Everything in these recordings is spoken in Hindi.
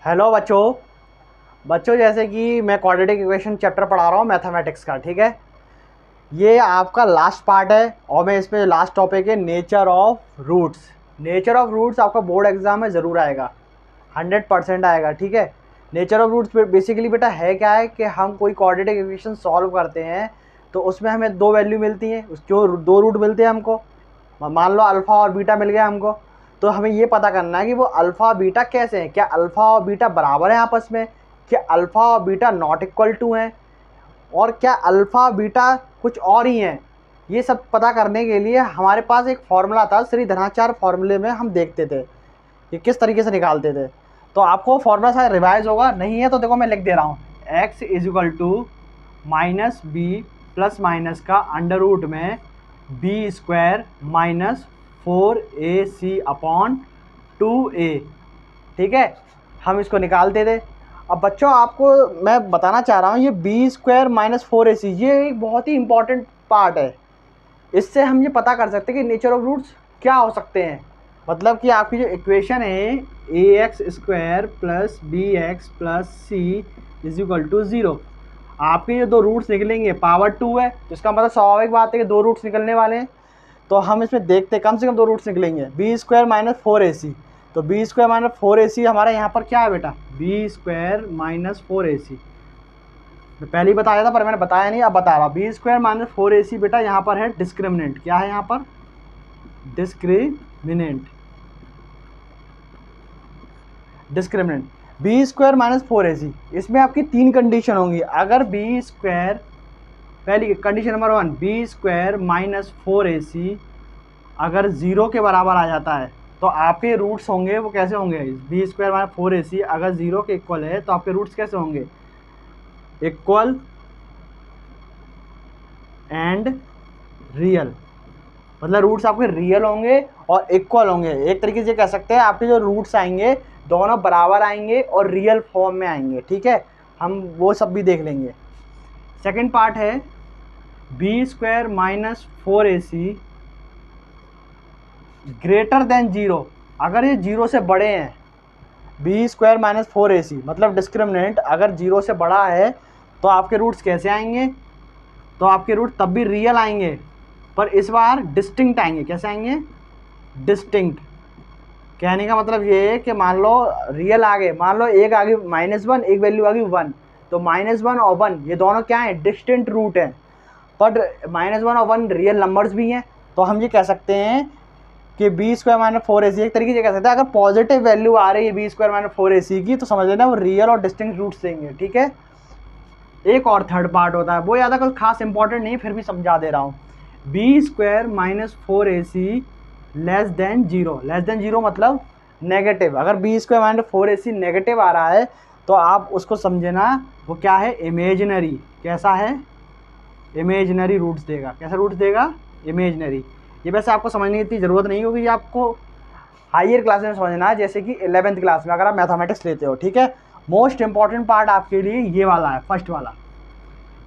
हेलो बच्चों। बच्चों जैसे कि मैं क्वाड्रेटिक इक्वेशन चैप्टर पढ़ा रहा हूँ मैथमेटिक्स का, ठीक है। ये आपका लास्ट पार्ट है और मैं इसमें लास्ट टॉपिक है nature of roots. Nature of roots आपका बोर्ड एग्जाम में ज़रूर आएगा, 100% आएगा, ठीक है। नेचर ऑफ रूट्स बेसिकली बेटा है क्या है कि हम कोई क्वाड्रेटिक इक्वेशन सॉल्व करते हैं तो उसमें हमें दो वैल्यू मिलती हैं, जो दो रूट मिलते हैं हमको। मान लो अल्फ़ा और बीटा मिल गया हमको, तो हमें ये पता करना है कि वो अल्फ़ा बीटा कैसे हैं। क्या अल्फ़ा और बीटा बराबर हैं आपस में, क्या अल्फ़ा और बीटा नॉट इक्वल टू हैं, और क्या अल्फ़ा बीटा कुछ और ही हैं। ये सब पता करने के लिए हमारे पास एक फार्मूला था, श्रीधराचार्य फार्मूले में हम देखते थे कि किस तरीके से निकालते थे। तो आपको फार्मूला शायद रिवाइज होगा, नहीं है तो देखो मैं लिख दे रहा हूँ। x is equal to minus b plus minus का अंडर रूट में b square minus 4ac upon 2a, ठीक है। हम इसको निकालते थे। अब बच्चों आपको मैं बताना चाह रहा हूँ, ये बी स्क्वायर माइनस 4ac ये एक बहुत ही इंपॉर्टेंट पार्ट है। इससे हम ये पता कर सकते हैं कि नेचर ऑफ रूट्स क्या हो सकते हैं। मतलब कि आपकी जो इक्वेशन है A X square plus B X plus C is equal to 0, आपके ये दो रूट्स निकलेंगे, पावर 2 है तो इसका मतलब स्वाभाविक बात है कि दो रूट्स निकलने वाले हैं। तो हम इसमें देखते कम से कम दो रूट्स निकलेंगे, बी स्क्वायर माइनस 4ac। तो बी स्क्वायर माइनस 4ac हमारा यहाँ पर क्या है बेटा, बी स्क्वायर माइनस 4ac। मैं पहले ही बताया था पर मैंने बताया नहीं, अब बता रहा हूँ। बी स्क्वायर माइनस 4ac बेटा यहाँ पर है डिस्क्रिमिनेंट। क्या है यहाँ पर, discriminant. Discriminant b square minus 4ac, इसमें आपकी तीन कंडीशन होंगी। अगर बी स्क्वायर, पहली condition number 1, b square minus 4ac अगर 0 के बराबर आ जाता है तो आपके रूट्स होंगे वो कैसे होंगे, बी स्क्वायर माइनस 4ac अगर 0 के इक्वल है तो आपके रूट्स कैसे होंगे, इक्वल एंड रियल। मतलब रूट्स आपके रियल होंगे और इक्वल होंगे। एक तरीके से कह सकते हैं आपके जो रूट्स आएंगे दोनों बराबर आएंगे और रियल फॉर्म में आएंगे, ठीक है। हम वो सब भी देख लेंगे। सेकंड पार्ट है b square minus 4ac greater than 0, अगर ये 0 से बड़े हैं। बी स्क्वायर माइनस 4ac मतलब डिस्क्रिमिनेंट अगर 0 से बड़ा है तो आपके रूट्स कैसे आएंगे, तो आपके रूट तब भी रियल आएंगे पर इस बार डिस्टिंक्ट आएंगे। कैसे आएंगे, डिस्टिंक्ट। कहने का मतलब ये है कि मान लो रियल आ गए, मान लो एक आगे -1 एक वैल्यू आ गई 1, तो -1 और 1 ये दोनों क्या है, डिस्टेंट रूट हैं। बट -1 और 1 रियल नंबर्स भी हैं। तो हम ये कह सकते हैं कि बी स्क्वायर माइनस 4ac एक तरीके से कह सकते हैं अगर पॉजिटिव वैल्यू आ रही है बी स्क्वायर माइनस 4ac की तो समझ लेना वो रियल और डिस्टिंक्ट रूट्स देंगे, ठीक है। एक और थर्ड पार्ट होता है, वो ज़्यादा कुछ खास इंपॉर्टेंट नहीं, फिर भी समझा दे रहा हूँ। B square minus 4ac less than 0, less than 0 मतलब नेगेटिव। अगर B square minus 4ac negative आ रहा है तो आप उसको समझना वो क्या है, इमेजिनरी। कैसा है, इमेजिनरी रूट्स देगा। कैसा रूट्स देगा, इमेजिनरी। ये वैसे आपको समझने की इतनी ज़रूरत नहीं होगी, ये आपको हायर क्लास में समझना है, जैसे कि 11th क्लास में अगर आप मैथमेटिक्स लेते हो, ठीक है। मोस्ट इंपॉर्टेंट पार्ट आपके लिए ये वाला है, फर्स्ट वाला।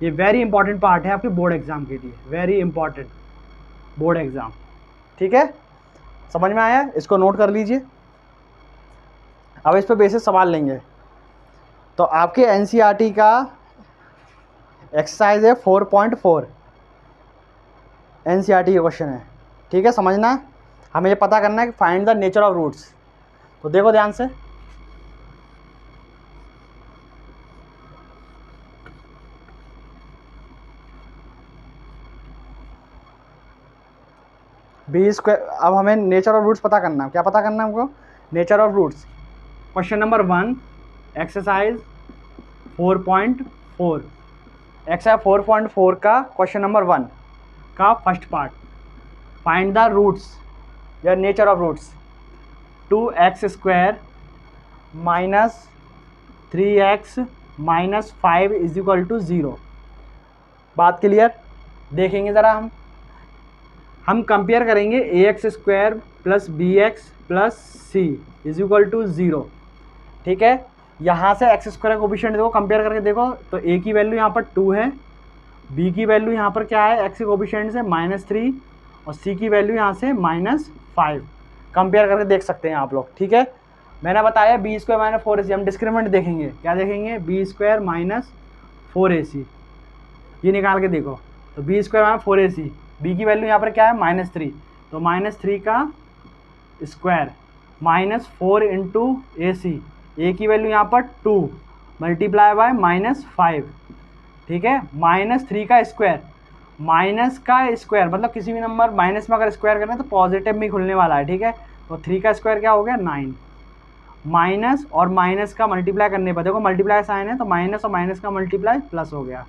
ये वेरी इंपॉर्टेंट पार्ट है आपके बोर्ड एग्जाम के लिए, वेरी इंपॉर्टेंट बोर्ड एग्जाम, ठीक है। समझ में आया, इसको नोट कर लीजिए। अब इस पर बेसिक सवाल लेंगे। तो आपके एनसीईआरटी का एक्सरसाइज है 4.4, एनसीईआरटी का क्वेश्चन है, ठीक है। समझना, हमें ये पता करना है कि find the nature of roots. तो देखो ध्यान से, बी स्क्वायर, अब हमें नेचर ऑफ रूट्स पता करना है। क्या पता करना है हमको, nature of roots. Question number 1 exercise 4.4, exercise 4.4 का क्वेश्चन नंबर 1 का first part, find the roots या nature of roots. 2x square minus 3x minus 5 is equal to 0। बात क्लियर, देखेंगे ज़रा हम कंपेयर करेंगे A X square plus B X plus C is equal to 0, ठीक है। यहाँ से एक्स स्क्वायर कोफिशिएंट देखो, कंपेयर करके देखो तो ए की वैल्यू यहाँ पर 2 है, बी की वैल्यू यहाँ पर क्या है एक्स के कोफिशिएंट से -3 और सी की वैल्यू यहाँ से -5। कंपेयर करके देख सकते हैं आप लोग, ठीक है। मैंने बताया बी स्क्वायर माइनस 4ac, हम डिस्क्रिमिनेंट देखेंगे, क्या देखेंगे, बी स्क्वायर माइनस 4ac, ये निकाल के देखो। तो b square minus 4ac, b की वैल्यू यहाँ पर क्या है -3, तो -3 का square minus 4 into a c, a की वैल्यू यहाँ पर 2 मल्टीप्लाई बाय -5, ठीक है, -3 का स्क्वायर, माइनस का स्क्वायर मतलब किसी भी नंबर माइनस में अगर स्क्वायर करें तो पॉजिटिव में खुलने वाला है, ठीक है। तो 3 का स्क्वायर क्या हो गया 9, माइनस और माइनस का मल्टीप्लाई करने पर देखो मल्टीप्लाई साइन है तो माइनस और माइनस का मल्टीप्लाई प्लस हो गया,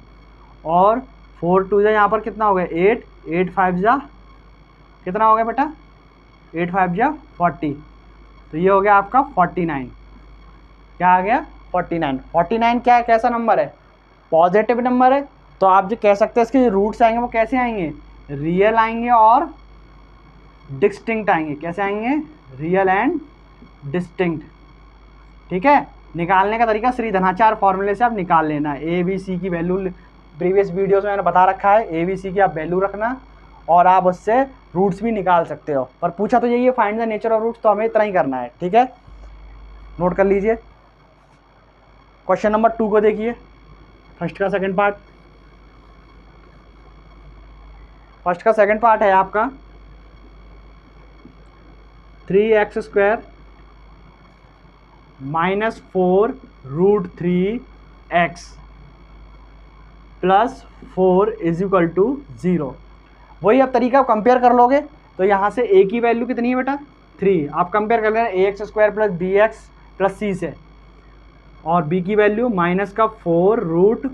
और 4 2 जा यहाँ पर कितना हो गया 8, 8 5 जा कितना हो गया बेटा 8 5 जा 40, तो ये हो गया आपका 49, क्या आ गया 49। 49 क्या है, कैसा नंबर है, पॉजिटिव नंबर है। तो आप जो कह सकते हैं इसके जो रूट्स आएंगे वो कैसे आएंगे, रियल आएंगे और डिस्टिंक्ट आएंगे, कैसे आएंगे, रियल एंड डिस्टिंक्ट, ठीक है। निकालने का तरीका श्री धनाचार फॉर्मूले से आप निकाल लेना, ए बी सी की वैल्यू प्रीवियस वीडियोस में मैंने बता रखा है, ए बी सी की आप वैल्यू रखना और आप उससे रूट्स भी निकाल सकते हो, पर पूछा तो यही है find the nature of roots, तो हमें इतना ही करना है, ठीक है, नोट कर लीजिए। क्वेश्चन नंबर 2 को देखिए, फर्स्ट का सेकंड पार्ट, फर्स्ट का सेकंड पार्ट है आपका 3x² minus 4 root 3x plus 4 is equal to 0। वही अब तरीका आप कंपेयर कर लोगे, तो यहाँ से a की वैल्यू कितनी है बेटा 3, आप कंपेयर कर लेना ax² plus bx plus c से, और b की वैल्यू माइनस का 4 रूट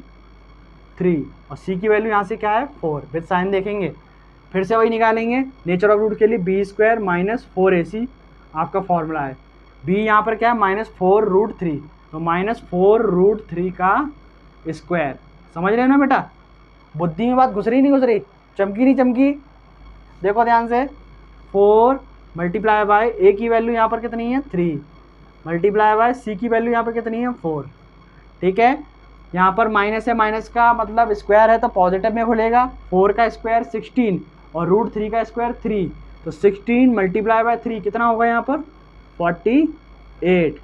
3 और c की वैल्यू यहाँ से क्या है 4, विद साइन देखेंगे, फिर से वही निकालेंगे नेचर ऑफ रूट के लिए, बी स्क्वायर माइनस 4ac आपका फॉर्मूला है, b यहाँ पर क्या है -4 रूट 3, तो -4 रूट 3 का स्क्वायर, समझ रहे हो ना बेटा, बुद्धि में बात घुस रही नहीं घुस रही, चमकी नहीं चमकी, देखो ध्यान से, 4 मल्टीप्लाई बाय a की वैल्यू यहाँ पर कितनी है 3 मल्टीप्लाई बाय c की वैल्यू यहाँ पर कितनी है 4, ठीक है। यहाँ पर माइनस है, माइनस का मतलब स्क्वायर है तो पॉजिटिव में खुलेगा, 4 का स्क्वायर 16 और रूट 3 का स्क्वायर 3, तो 16 मल्टीप्लाई बाय 3 कितना होगा यहाँ पर 48।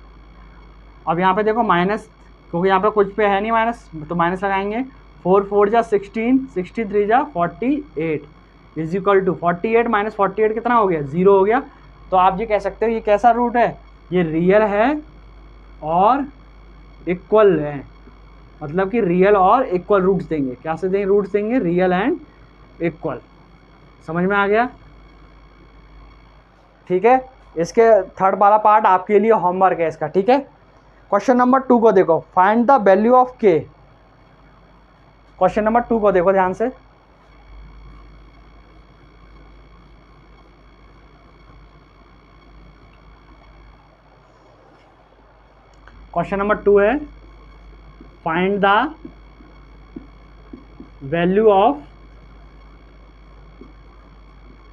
अब यहाँ पे देखो माइनस, क्योंकि यहाँ पे कुछ पे है नहीं माइनस तो माइनस लगाएंगे, 4 4 जा 16, 63 जा 48 इज इक्वल टू 48 माइनस 48 कितना हो गया 0 हो गया। तो आप ये कह सकते हो ये कैसा रूट है, ये रियल है और इक्वल है, मतलब कि रियल और इक्वल रूट्स देंगे, क्या से देंगे रूट्स देंगे, रियल एंड इक्वल, समझ में आ गया, ठीक है। इसके थर्ड वाला पार्ट आपके लिए होमवर्क है इसका, ठीक है। क्वेश्चन नंबर 2 को देखो, फाइंड द वैल्यू ऑफ के, क्वेश्चन नंबर 2 को देखो ध्यान से, क्वेश्चन नंबर 2 है फाइंड द वैल्यू ऑफ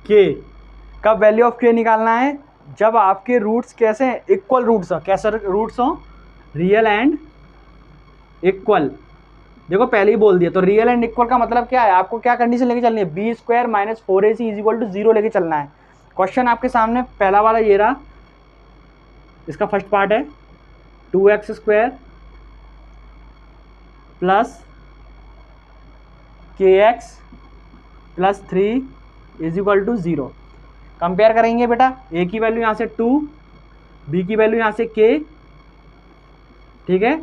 के। कब वैल्यू ऑफ के निकालना है, जब आपके रूट्स कैसे हैं, इक्वल रूट्स हो, कैसे रूट्स हो, रियल एंड इक्वल। देखो पहले ही बोल दिया, तो रियल एंड इक्वल का मतलब क्या है, आपको क्या कंडीशन लेके चलनी है, b square minus 4ac is equal to 0 लेके चलना है। क्वेश्चन आपके सामने पहला वाला ये रहा, इसका फर्स्ट पार्ट है 2x² plus kx plus 3 is equal to 0। Compare करेंगे बेटा, a की वैल्यू यहाँ से 2, b की वैल्यू यहाँ से k, ठीक है,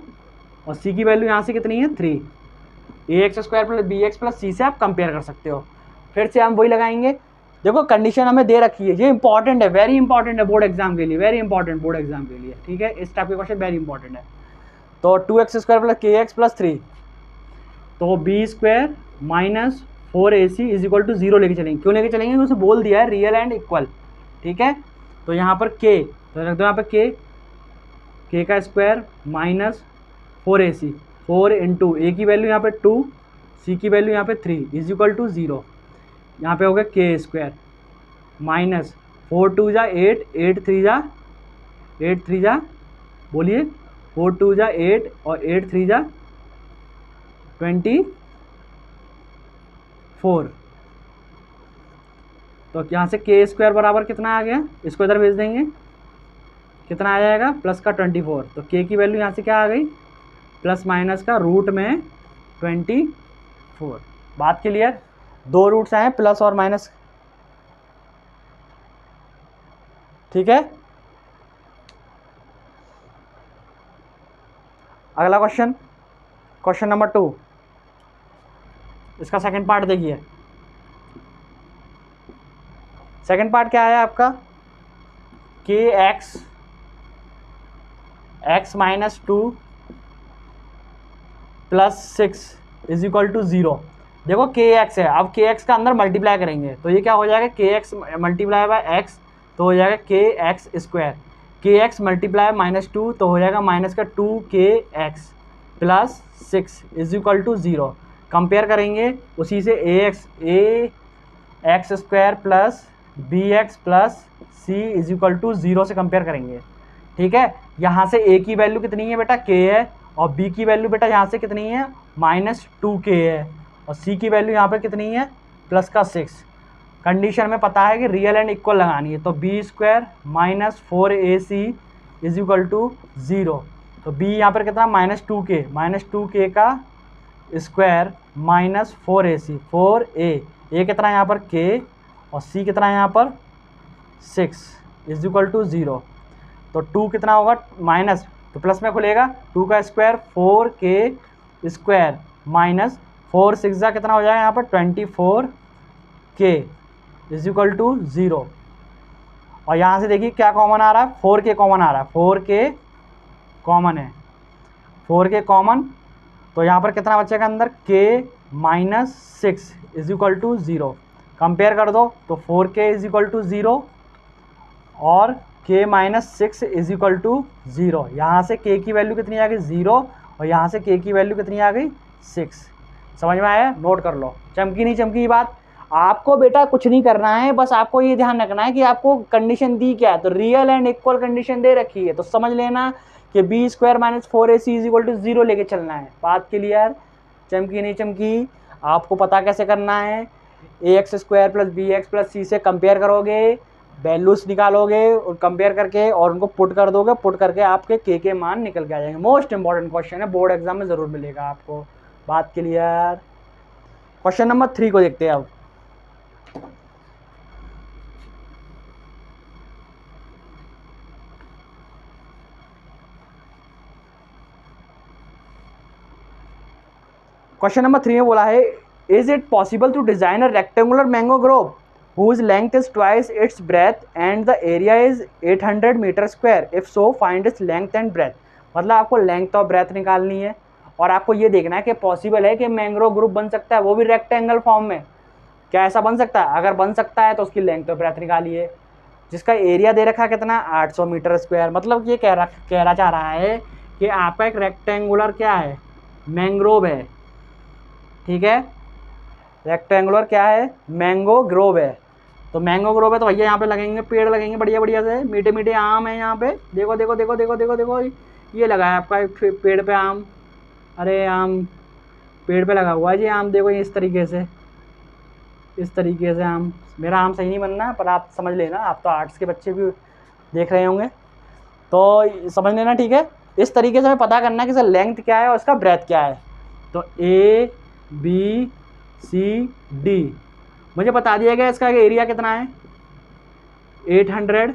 और c की वैल्यू यहाँ से कितनी है 3, ax² plus bx plus c से आप कंपेयर कर सकते हो। फिर से हम वही लगाएंगे, देखो कंडीशन हमें दे रखी है, ये इंपॉर्टेंट है, वेरी इंपॉर्टेंट है बोर्ड एग्जाम के लिए, वेरी इंपॉर्टेंट बोर्ड एग्जाम के लिए, ठीक है, इस टाइप के क्वेश्चन वेरी इंपॉर्टेंट है। तो 2x² प्लस kx प्लस 3, तो b square minus 4ac is equal to 0 लेके चलेंगे, क्यों लेके चलेंगे, उसे बोल दिया है रियल एंड इक्वल, ठीक है। तो यहाँ पर k, तो रख दो यहाँ पर k का स्क्वायर माइनस 4ac, 4 इंटू ए की वैल्यू यहाँ पे 2, c की वैल्यू यहाँ पे 3 इज इक्वल टू 0, यहाँ पे हो गया k स्क्वायर माइनस 4 2 जा 8, 8 3 जा बोलिए 4 2 जा 8 और 8 3 जा 24, तो यहाँ से k स्क्वायर बराबर कितना आ गया, इसको इधर भेज देंगे, कितना आ जाएगा, प्लस का 24। तो के की वैल्यू यहाँ से क्या आ गई, प्लस माइनस का रूट में 24। बात क्लियर, दो रूट्स आए प्लस और माइनस, ठीक है। अगला क्वेश्चन, क्वेश्चन नंबर 2, इसका सेकंड पार्ट देखिए। सेकंड पार्ट क्या है आपका, k x minus 2 plus 6 is equal to 0। देखो के एक्स है, अब के एक्स का अंदर मल्टीप्लाई करेंगे तो ये क्या हो जाएगा, K X multiply by x तो हो जाएगा K X square, K X multiply minus 2 तो हो जाएगा माइनस का 2 K X plus 6 is equal to 0। Compare करेंगे उसी से A X square plus B X plus C is equal to 0 से कंपेयर करेंगे, ठीक है। यहाँ से ए की वैल्यू कितनी है बेटा, के है, और बी की वैल्यू बेटा यहाँ से कितनी है, माइनस 2k है, और सी की वैल्यू यहाँ पर कितनी है, प्लस का 6। कंडीशन में पता है कि रियल एंड इक्वल लगानी है, तो b square minus 4ac is equal to 0। तो बी यहाँ पर कितना, माइनस 2k का स्क्वायर माइनस 4ac, 4a, ए कितना यहाँ पर k, और सी कितना यहाँ पर 6 इज इक्वल टू 0। तो 2 कितना होगा माइनस, तो प्लस में खुलेगा, 2 का स्क्वायर 4k स्क्वायर माइनस 4 6 कितना हो जाएगा यहाँ पर 24k इज इक्वल टू 0। और यहाँ से देखिए क्या कॉमन आ रहा है, 4k कॉमन आ रहा है, 4k कॉमन है, 4k कॉमन, तो यहाँ पर कितना बचेगा अंदर, k minus 6 is equal to 0। Compare कर दो तो 4k इज इक्वल टू 0 और k minus 6 is equal to 0। यहाँ से k की वैल्यू कितनी आ गई 0, और यहाँ से k की वैल्यू कितनी आ गई 6। समझ में आया, नोट कर लो। चमकी नहीं चमकी बात, आपको बेटा कुछ नहीं करना है, बस आपको ये ध्यान रखना है कि आपको कंडीशन दी क्या है, तो रियल एंड इक्वल कंडीशन दे रखी है, तो समझ लेना कि b square minus 4ac is equal to 0 लेके चलना है। बात क्लियर, चमकी नहीं चमकी, आपको पता कैसे करना है, A X square plus B X plus C से कंपेयर करोगे, वैल्यूज निकालोगे और कंपेयर करके और उनको पुट कर दोगे, पुट करके आपके के मान निकल के आ जाएंगे। मोस्ट इंपॉर्टेंट क्वेश्चन है, बोर्ड एग्जाम में ज़रूर मिलेगा आपको। बात क्लियर। क्वेश्चन नंबर 3 को देखते हैं अब। क्वेश्चन नंबर 3 में बोला है, is it possible to design a rectangular mango grove whose length is twice its breadth and the area is 800 metre square, if so find its length and breadth। मतलब आपको लेंथ और ब्रेथ निकालनी है और आपको ये देखना है कि पॉसिबल है कि मैंग्रोव ग्रुप बन सकता है, वो भी रेक्टेंगल फॉर्म में। क्या ऐसा बन सकता है? अगर बन सकता है तो उसकी लेंथ और ब्रेथ निकालिए। जिसका एरिया दे रखा है कितना, 800 मीटर स्क्वायर। मतलब ये कहना चाह रहा है कि आपका एक रेक्टेंगुलर क्या है, मैंग्रोव है, ठीक है। रेक्टेंगुलर क्या है, मैंगो ग्रोव है। तो मैंगो ग्रोव है तो भैया यहाँ पे लगेंगे पेड़, लगेंगे बढ़िया बढ़िया से, मीठे मीठे आम है यहाँ पे। देखो देखो देखो देखो देखो देखो, ये लगा है आपका पेड़ पे आम। अरे आम पेड़ पे लगा हुआ है जी आम, देखो ये इस तरीके से, इस तरीके से आम। मेरा आम सही नहीं बनना पर आप समझ लेना, आप तो आर्ट्स के बच्चे भी देख रहे होंगे तो समझ लेना, ठीक है। इस तरीके से हमें पता करना है कि सर लेंथ क्या है और इसका ब्रेथ क्या है। तो ए बी सी डी मुझे बता दिया गया, इसका एरिया कितना है 800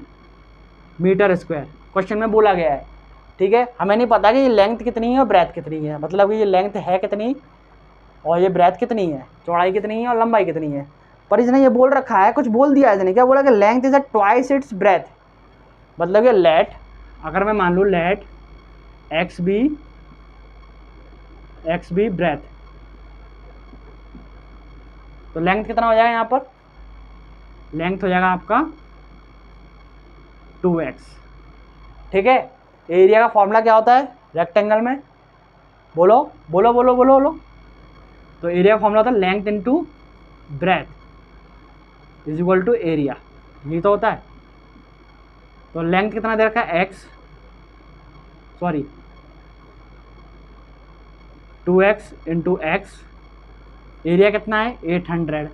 मीटर स्क्वायर, क्वेश्चन में बोला गया है, ठीक है। हमें नहीं पता कि ये लेंथ कितनी है और ब्रेथ कितनी है, मतलब कि ये लेंथ है कितनी और ये ब्रेथ कितनी है, चौड़ाई कितनी है और लंबाई कितनी है। पर इसने ये बोल रखा है, कुछ बोल दिया इसने, क्या बोला कि length is a twice its breath. मतलब कि लेट, अगर मैं मान लूँ लेट एक्स बी ब्रेथ, तो लेंथ कितना हो जाएगा यहाँ पर, लेंथ हो जाएगा आपका 2x, ठीक है। एरिया का फॉर्मूला क्या होता है रेक्टेंगल में, बोलो बोलो बोलो बोलो बोलो। तो एरिया का फॉर्मूला होता है length into breadth is equal to area, यही तो होता है। तो लेंथ कितना दे रखा है x, sorry 2x into x, area कितना है 800।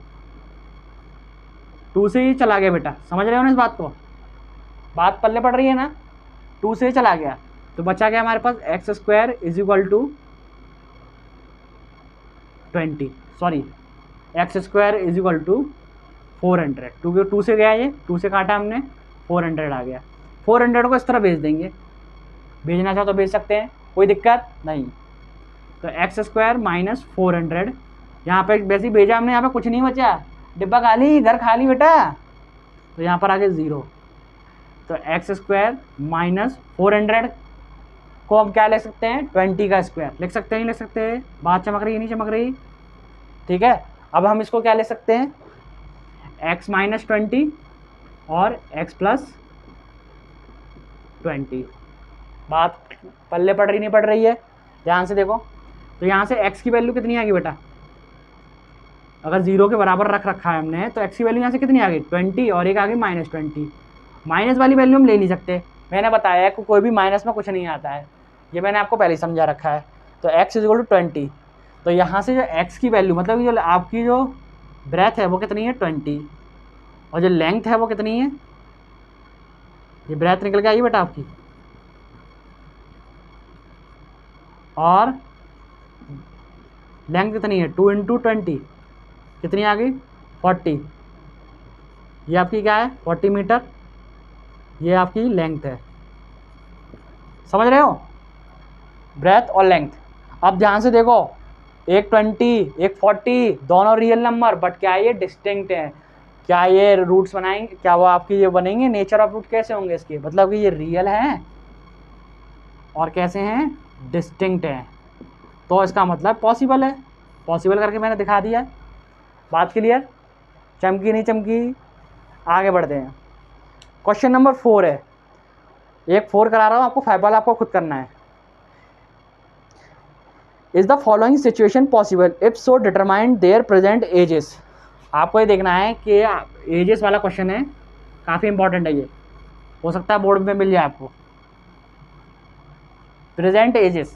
2 से ही चला गया बेटा, समझ रहे हो ना इस बात को, बात पल्ले पड़ रही है ना। 2 से चला गया तो बचा गया हमारे पास X square is equal to 20, sorry X square is equal to 400। 2 से गया, ये 2 से काटा हमने, 400 आ गया। 400 को इस तरह भेज देंगे, भेजना चाहो तो भेज सकते हैं, कोई दिक्कत नहीं। तो एक्स स्क्वायर माइनस 400, यहाँ पे वैसे ही भेजा हमने, यहाँ पे कुछ नहीं बचा, डिब्बा खाली, घर खाली बेटा, तो यहाँ पर आगे 0। तो एक्स स्क्वायर माइनस 400 को हम क्या लिख सकते हैं, 20 का स्क्वायर लिख सकते हैं, नहीं लिख सकते हैं, बात चमक रही है नहीं चमक रही, ठीक है। अब हम इसको क्या ले सकते हैं, x माइनस 20 और x प्लस 20। बात पल्ले पड़ रही नहीं पड़ रही है, ध्यान से देखो। तो यहाँ से x की वैल्यू कितनी आ गई बेटा, अगर 0 के बराबर रख रखा है हमने तो x की वैल्यू यहाँ से कितनी आ गई, 20, और एक आ गई माइनस 20। माइनस वाली वैल्यू हम ले नहीं सकते, मैंने बताया कि कोई भी माइनस में कुछ नहीं आता है, ये मैंने आपको पहले ही समझा रखा है। तो x इज इक्वल टू 20, तो यहाँ से जो x की वैल्यू मतलब जो आपकी जो ब्रेथ है वो कितनी है 20, और जो लेंथ है वो कितनी है, ये ब्रेथ निकल के आई बेटा आपकी, और लेंथ कितनी है 2 इंटू 20 कितनी आ गई 40, ये आपकी क्या है 40 मीटर, ये आपकी लेंथ है, समझ रहे हो, ब्रेथ और लेंथ। अब ध्यान से देखो, एक 20 एक 40 दोनों रियल नंबर, बट क्या ये डिस्टिंक्ट है, क्या ये रूट्स बनाएंगे, क्या वो आपकी ये बनेंगे, नेचर ऑफ रूट कैसे होंगे इसके, मतलब कि ये रियल हैं और कैसे हैं, डिस्टिंक्ट हैं, तो इसका मतलब पॉसिबल है, पॉसिबल करके मैंने दिखा दिया। बात क्लियर, चमकी नहीं चमकी, आगे बढ़ते हैं। क्वेश्चन नंबर 4 है, एक 4 करा रहा हूँ आपको, 5 वाला आपको खुद करना है। Is the following situation possible, if so determine there present ages. आपको ये देखना है कि एजेस वाला क्वेश्चन है, काफ़ी इंपॉर्टेंट है ये, हो सकता है बोर्ड में मिल जाए आपको। प्रेजेंट एजेस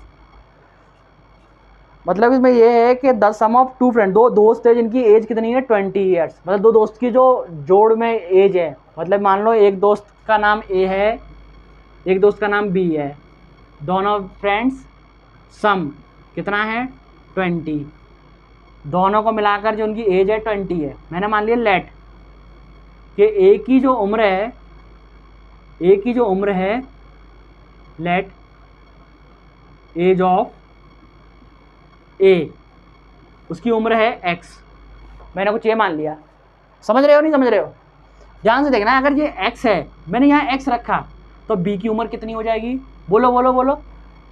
मतलब इसमें ये है कि the sum of two friend, दो दोस्त है जिनकी एज कितनी है 20 ईयर्स, मतलब दो दोस्त की जो जोड़ में एज है, मतलब मान लो एक दोस्त का नाम ए है, एक दोस्त का नाम बी है, दोनों फ्रेंड्स, सम कितना है 20, दोनों को मिलाकर जो उनकी एज है 20 है। मैंने मान लिया लेट कि ए की जो उम्र है, ए की जो उम्र है, लेट एज ऑफ ए, उसकी उम्र है x, मैंने कुछ ये मान लिया, समझ रहे हो नहीं समझ रहे हो, ध्यान से देखना, अगर ये x है, मैंने यहाँ x रखा, तो b की उम्र कितनी हो जाएगी, बोलो बोलो बोलो,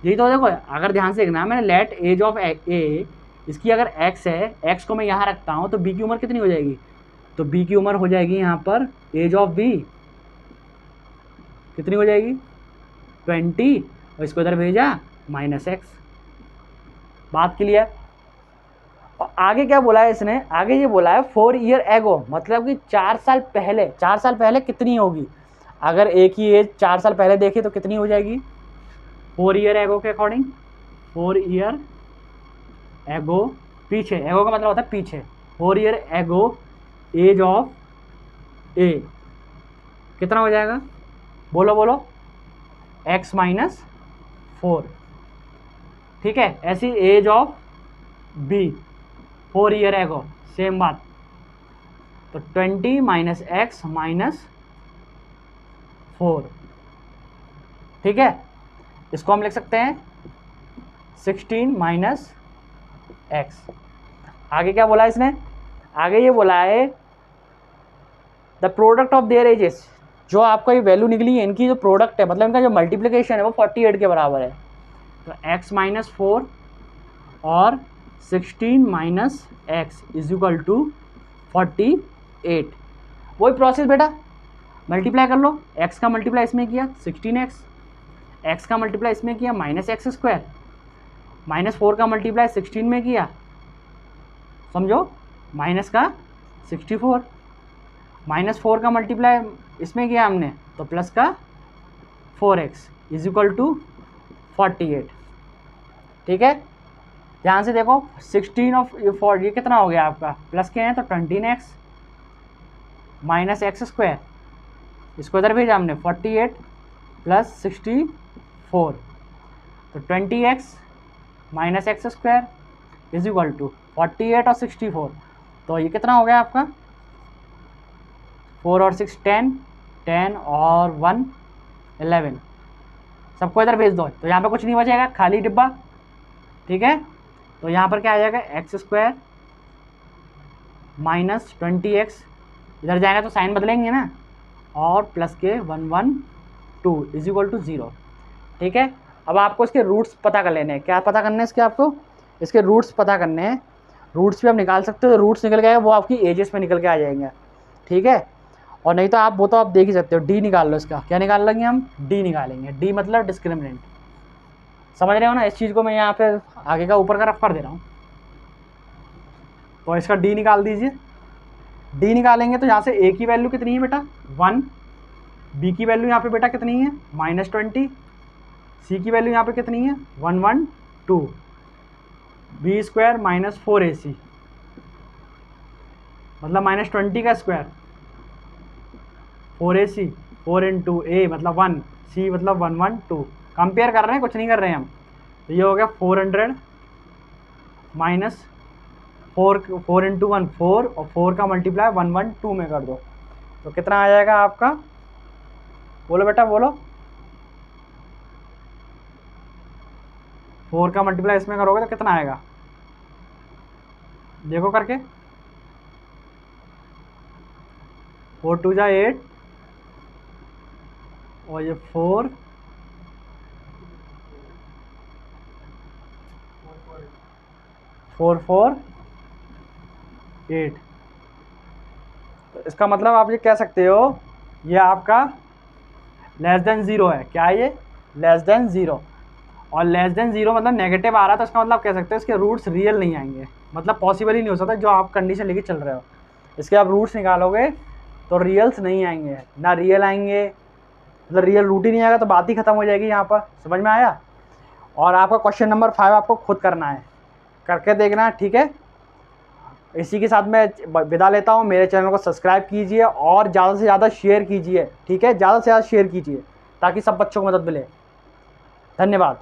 यही तो देखो, अगर ध्यान से देखना, मैंने लेट एज ऑफ ए, इसकी अगर x है, x को मैं यहाँ रखता हूँ, तो b की उम्र कितनी हो जाएगी, तो b की उम्र हो जाएगी यहाँ पर एज ऑफ b कितनी हो जाएगी 20, और इसको इधर भेजा -x। बात क्लियर। और आगे क्या बोला है इसने, आगे ये बोला है 4 ईयर एगो, मतलब कि 4 साल पहले, 4 साल पहले कितनी होगी, अगर एक ही एज 4 साल पहले देखे तो कितनी हो जाएगी 4 ईयर एगो के अकॉर्डिंग, 4 ईयर एगो, पीछे, एगो का मतलब होता है पीछे, 4 ईयर एगो एज ऑफ ए कितना हो जाएगा, बोलो बोलो x -4, ठीक है। ऐसी age of b 4 year ago, same बात, तो 20 - x -4, ठीक है। इसको हम लिख सकते हैं 16 - x। आगे क्या बोला इसने, आगे ये बोला है the product of their edges, जो आपको ये वैल्यू निकली है इनकी जो प्रोडक्ट है, मतलब इनका जो मल्टीप्लिकेशन है वो 48 के बराबर है, तो x -4 और 16 - x इज इक्वल टू 48। वही प्रोसेस बेटा, मल्टीप्लाई कर लो, x का मल्टीप्लाई इसमें किया 16x, x का मल्टीप्लाई इसमें किया -x², -4 का मल्टीप्लाई 16 में किया, समझो माइनस का 64, -4 का मल्टीप्लाई इसमें किया हमने तो प्लस का 4x इज इक्वल टू 48, ठीक है। ध्यान से देखो 16 ऑफ 4, ये कितना हो गया आपका, प्लस के हैं तो 20x -x², इसको इधर भेजा हमने 48, प्लस 64, तो 20x minus x square is equal to 48 और 64, तो ये कितना हो गया आपका 4 और 6 10, 10 और 1 11, सबको इधर भेज दो, तो यहाँ पे कुछ नहीं बचेगा, खाली डिब्बा, ठीक है। तो यहाँ पर क्या आ जाएगा एक्स स्क्वायर माइनस 20x, इधर जाएगा तो साइन बदलेंगे ना, और प्लस के 112 इज इक्वल टू 0, ठीक है। अब आपको इसके रूट्स पता कर लेने हैं, क्या पता करने हैं इसके, आपको इसके रूट्स पता करने हैं। रूट्स भी आप निकाल सकते हो, रूट्स निकल के आएगा वो आपकी एजेस में निकल के आ जाएंगे, ठीक है। और नहीं तो आप वो तो आप देख ही सकते हो, डी निकाल लो इसका, क्या निकाल लेंगे हम, डी निकालेंगे, डी मतलब डिस्क्रिमिनेंट, समझ रहे हो ना। इस चीज़ को मैं यहाँ पे आगे का ऊपर का रफ कर दे रहा हूँ, तो इसका डी निकाल दीजिए। डी निकालेंगे तो यहाँ से ए की वैल्यू कितनी है बेटा 1, बी की वैल्यू यहाँ पे बेटा कितनी है -20, सी की वैल्यू यहाँ पे कितनी है 112, बी स्क्वायर माइनस 4ac मतलब -20 का स्क्वायर, 4ac 4 इंटू ए मतलब 1, सी मतलब 112, कंपेयर कर रहे हैं, कुछ नहीं कर रहे हैं हम। तो ये हो गया 400 माइनस 4 इंटू 1 4, और 4 का मल्टीप्लाई 112 में कर दो, तो कितना आ जाएगा आपका, बोलो बेटा बोलो, 4 का मल्टीप्लाई इसमें करोगे तो कितना आएगा, देखो करके, 4 2 जा 8, और ये 4 4 4 8, तो इसका मतलब आप ये कह सकते हो ये आपका लेस देन 0 है, क्या है ये लेस देन 0, और लेस देन 0 मतलब नेगेटिव आ रहा है, तो इसका मतलब कह सकते हो इसके रूट्स रियल नहीं आएंगे, मतलब पॉसिबल ही नहीं हो सकता जो आप कंडीशन लेके चल रहे हो, इसके आप रूट्स निकालोगे तो रियल्स नहीं आएंगे, ना रियल आएंगे, मतलब रियल रूट ही नहीं आएगा, तो बात ही खत्म हो जाएगी यहाँ पर, समझ में आया। और आपका क्वेश्चन नंबर 5 आपको खुद करना है, करके देखना, ठीक है। इसी के साथ मैं विदा लेता हूँ, मेरे चैनल को सब्सक्राइब कीजिए और ज़्यादा से ज़्यादा शेयर कीजिए, ठीक है, ज़्यादा से ज़्यादा शेयर कीजिए ताकि सब बच्चों को मदद मिले। धन्यवाद।